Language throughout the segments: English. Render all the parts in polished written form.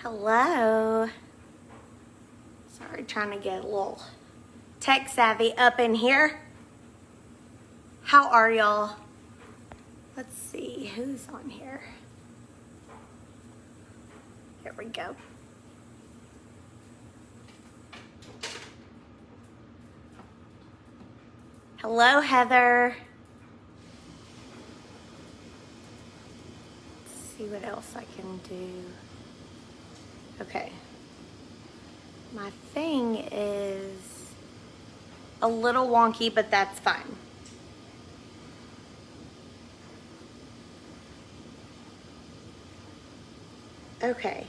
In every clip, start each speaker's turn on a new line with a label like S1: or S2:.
S1: Hello. Sorry, trying to get a little tech savvy up in here. How are y'all? Let's see who's on here. Here we go. Hello, Heather. Let's see what else I can do. Okay. My thing is a little wonky, but that's fine. Okay.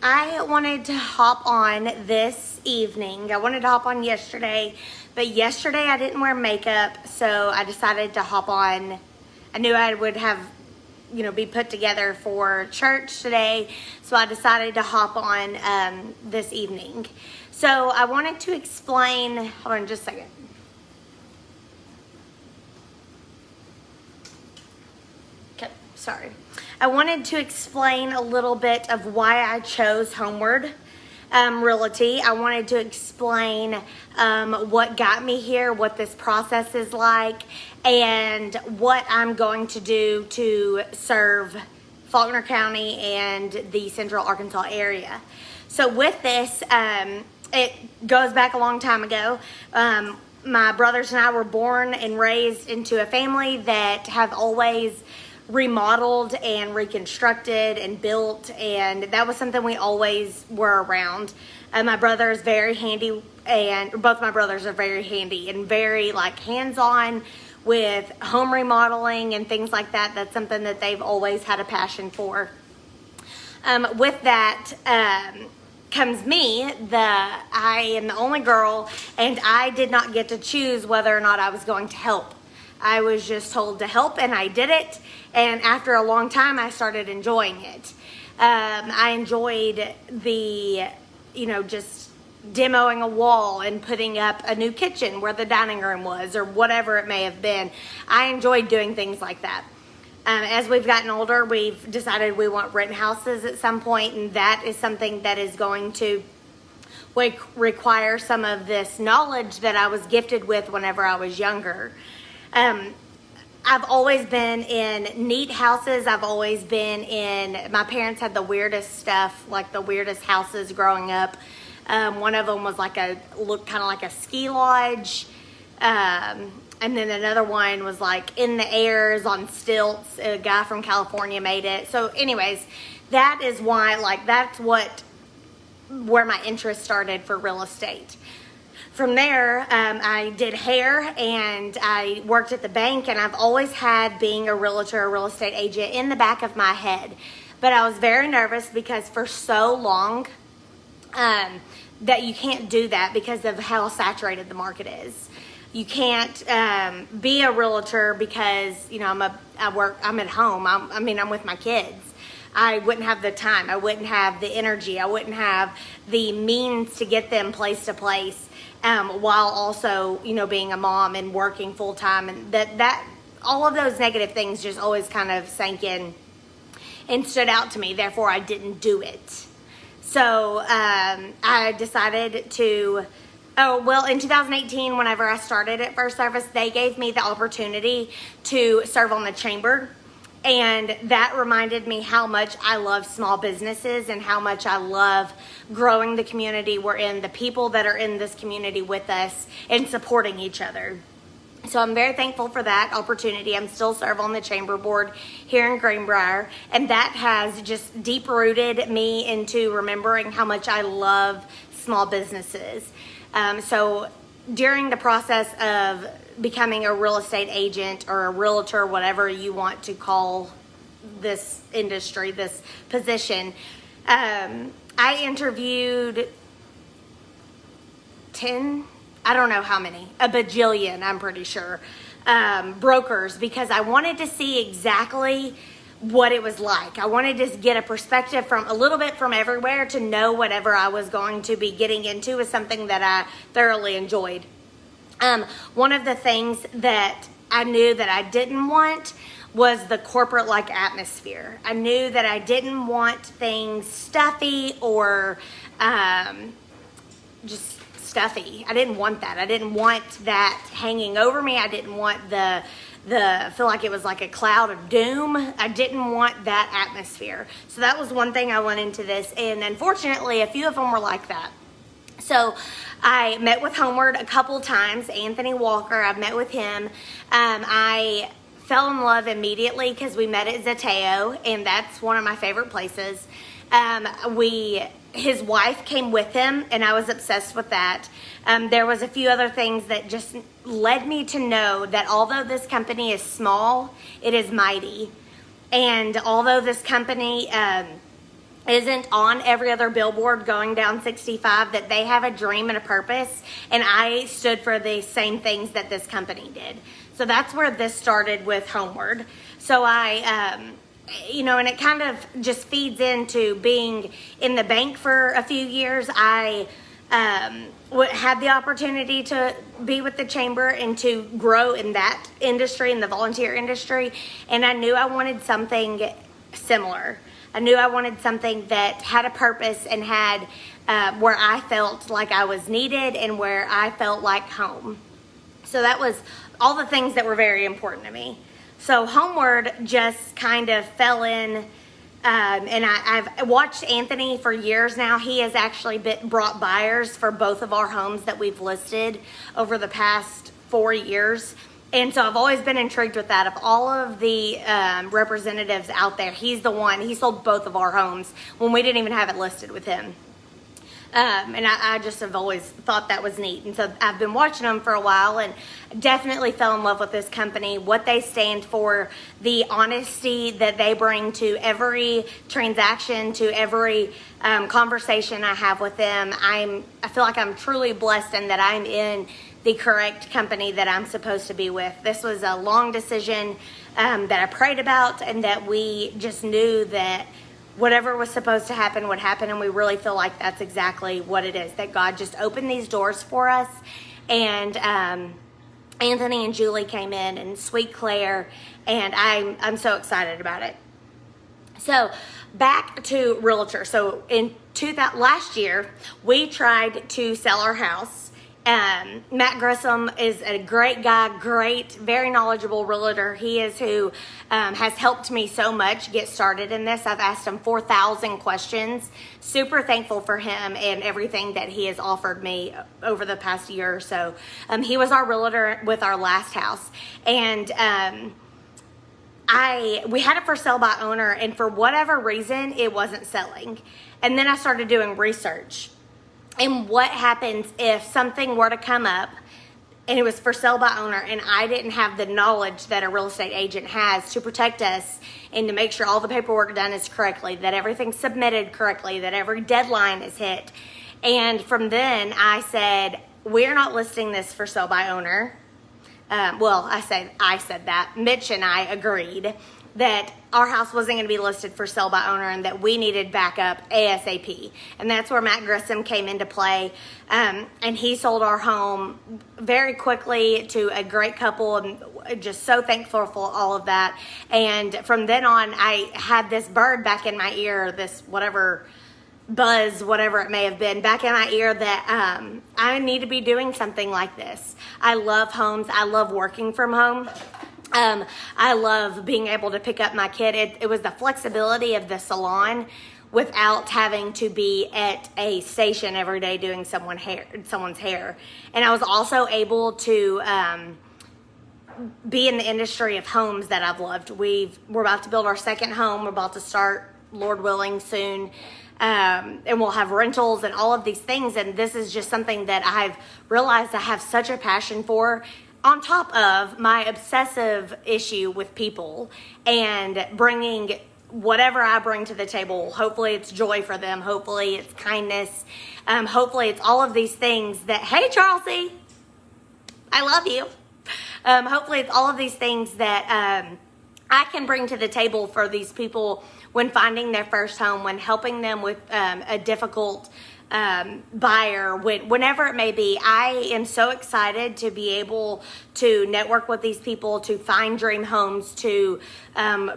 S1: I wanted to hop on this evening. I wanted to hop on yesterday, but yesterday I didn't wear makeup, so I decided to hop on. I knew I would have, be put together for church today, so I decided to hop on this evening. So I wanted to explain, hold on just a second. Okay, sorry. I wanted to explain a little bit of why I chose Homeward Realty. I wanted to explain what got me here, what this process is like, and what I'm going to do to serve Faulkner County and the Central Arkansas area. So with this, it goes back a long time ago. My brothers and I were born and raised into a family that have always remodeled and reconstructed and built, and that was something we always were around. My brother is very handy, and both my brothers are very handy and very hands-on with home remodeling and things like that. That's something that they've always had a passion for. With that comes me. I am the only girl, and I did not get to choose whether or not I was going to help. I was just told to help, and I did it. And after a long time, I started enjoying it. I enjoyed the, just demoing a wall and putting up a new kitchen where the dining room was, or whatever it may have been. I enjoyed doing things like that. As we've gotten older, we've decided we want rent houses at some point, and that is something that is going to require some of this knowledge that I was gifted with whenever I was younger. I've always been in neat houses. I've always been in, my parents had the weirdest stuff, like the weirdest houses growing up. One of them was looked kind of like a ski lodge. And then another one was in the airs on stilts. A guy from California made it. So anyways, that is why, that's where my interest started for real estate. From there, I did hair, and I worked at the bank, and I've always had being a realtor, a real estate agent in the back of my head. But I was very nervous because for so long that you can't do that because of how saturated the market is. You can't be a realtor because, I'm at home. I'm with my kids. I wouldn't have the time. I wouldn't have the energy. I wouldn't have the means to get them place to place. While also, being a mom and working full time, and that all of those negative things just always kind of sank in and stood out to me. Therefore, I didn't do it. So I decided to. In 2018, whenever I started at First Service, they gave me the opportunity to serve on the chamber. And that reminded me how much I love small businesses and how much I love growing the community we're in, the people that are in this community with us, and supporting each other. So I'm very thankful for that opportunity. I'm still serve on the chamber board here in Greenbrier, and that has just deep-rooted me into remembering how much I love small businesses. So during the process of becoming a real estate agent or a realtor, whatever you want to call this industry, this position, I interviewed 10, I don't know how many, a bajillion, I'm pretty sure, brokers, because I wanted to see exactly what it was like. I wanted to get a perspective from a little bit from everywhere to know whatever I was going to be getting into was something that I thoroughly enjoyed. One of the things that I knew that I didn't want was the corporate like atmosphere. I knew that I didn't want things stuffy or just stuffy. I didn't want that. I didn't want that hanging over me. I didn't want the feel like it was like a cloud of doom. I didn't want that atmosphere. So that was one thing I went into this, and unfortunately a few of them were like that. So I met with Homeward a couple times. Anthony Walker, I've met with him. I fell in love immediately because we met at Zateo, and that's one of my favorite places. His wife came with him, and I was obsessed with that. There was a few other things that just led me to know that although this company is small, it is mighty. And although this company isn't on every other billboard going down 65, that they have a dream and a purpose, and I stood for the same things that this company did. So that's where this started with Homeward. So and it kind of just feeds into being in the bank for a few years. I had the opportunity to be with the chamber and to grow in that industry, in the volunteer industry, and I knew I wanted something similar. I knew I wanted something that had a purpose and had where I felt like I was needed and where I felt like home. So that was all the things that were very important to me. So Homeward just kind of fell in, and I've watched Anthony for years now. He has actually brought buyers for both of our homes that we've listed over the past 4 years. And so I've always been intrigued with that. Of all of the representatives out there, he's the one. He sold both of our homes when we didn't even have it listed with him. And I just have always thought that was neat. And so I've been watching them for a while and definitely fell in love with this company, what they stand for, the honesty that they bring to every transaction, to every conversation I have with them. I feel like I'm truly blessed and that I'm in the correct company that I'm supposed to be with. This was a long decision that I prayed about, and that we just knew that whatever was supposed to happen would happen, and we really feel like that's exactly what it is, that God just opened these doors for us. And Anthony and Julie came in, and Sweet Claire, and I'm so excited about it. So back to realtor. So in last year, we tried to sell our house. Matt Grissom is a great guy, very knowledgeable realtor. He is who has helped me so much get started in this. I've asked him 4,000 questions. Super thankful for him and everything that he has offered me over the past year or so. He was our realtor with our last house, and we had it for sale by owner, and for whatever reason, it wasn't selling. And then I started doing research. And what happens if something were to come up and it was for sale by owner, and I didn't have the knowledge that a real estate agent has to protect us and to make sure all the paperwork done is correctly, that everything's submitted correctly, that every deadline is hit. And from then I said, we're not listing this for sale by owner. I said that. Mitch and I agreed that our house wasn't going to be listed for sale by owner, and that we needed backup ASAP. And that's where Matt Grissom came into play. And he sold our home very quickly to a great couple, and just so thankful for all of that. And from then on, I had this bird back in my ear, this whatever buzz, whatever it may have been, back in my ear, that I need to be doing something like this. I love homes. I love working from home. I love being able to pick up my kid. It was the flexibility of the salon without having to be at a station every day doing someone's hair. And I was also able to be in the industry of homes that I've loved. We're about to build our second home. We're about to start, Lord willing, soon. And we'll have rentals and all of these things. And this is just something that I've realized I have such a passion for, on top of my obsessive issue with people and bringing whatever I bring to the table. Hopefully it's joy for them. Hopefully it's kindness. Hopefully it's all of these things that, hey, Charlesy, I love you. Hopefully it's all of these things that I can bring to the table for these people when finding their first home, when helping them with a difficult buyer, whenever it may be. I am so excited to be able to network with these people, to find dream homes, to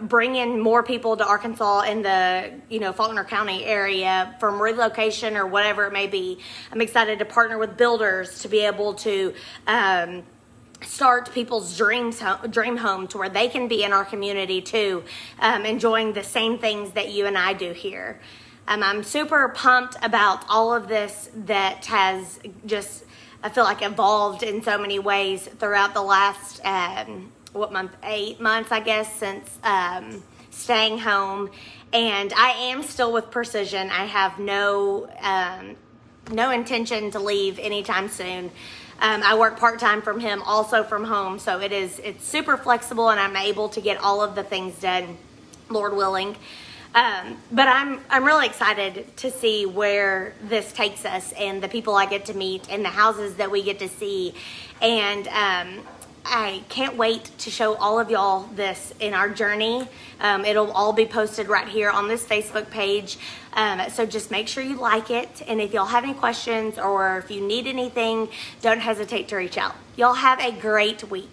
S1: bring in more people to Arkansas in the Faulkner County area from relocation or whatever it may be. I'm excited to partner with builders to be able to start people's dream home to where they can be in our community too, enjoying the same things that you and I do here. I'm super pumped about all of this that has just, I feel like, evolved in so many ways throughout the last 8 months, I guess, since staying home. And I am still with Precision. I have no intention to leave anytime soon. I work part-time from him, also from home, so it's super flexible, and I'm able to get all of the things done, Lord willing. But I'm really excited to see where this takes us, and the people I get to meet, and the houses that we get to see. And I can't wait to show all of y'all this in our journey. It'll all be posted right here on this Facebook page. So just make sure you like it. And if y'all have any questions or if you need anything, don't hesitate to reach out. Y'all have a great week.